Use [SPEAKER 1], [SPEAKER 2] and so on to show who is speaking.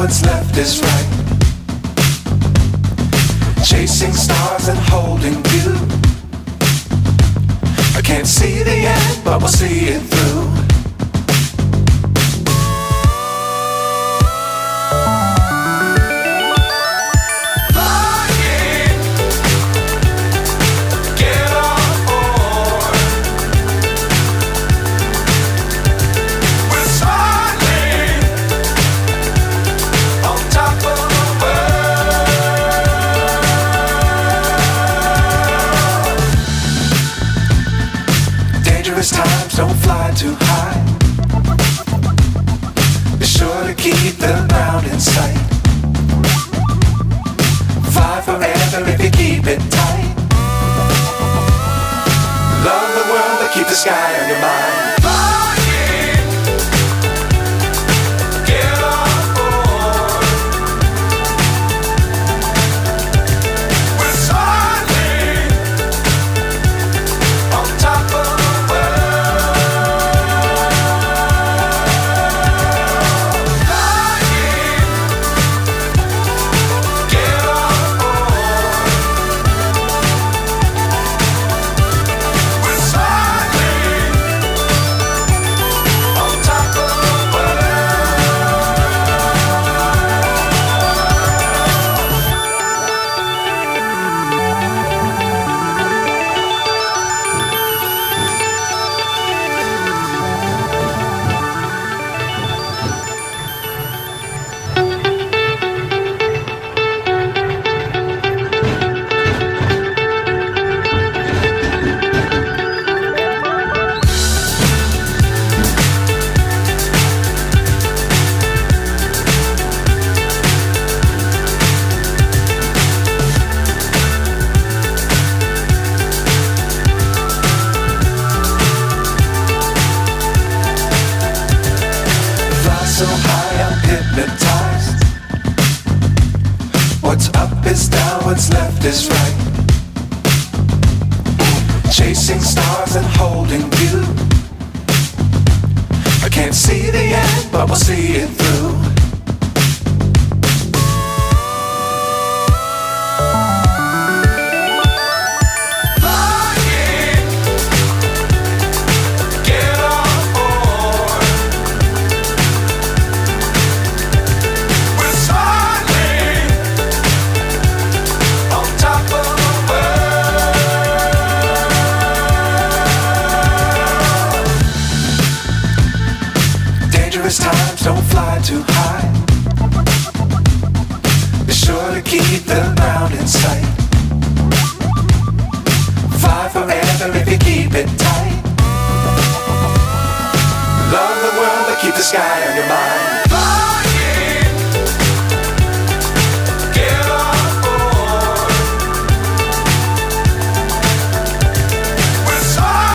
[SPEAKER 1] what's left is right. Chasing stars and holding you. I can't see the end, but we'll see it through. Times don't fly too high. Be sure to keep the ground in sight. Fly forever if you keep it tight. Love the world but keep the sky on your mind. So high I'm hypnotized. What's up is down, what's left is right. Chasing stars and holding you. I can't see the end, but we'll see it through. Times don't fly too high. Be sure to keep the ground in sight. Fly forever if you keep it tight.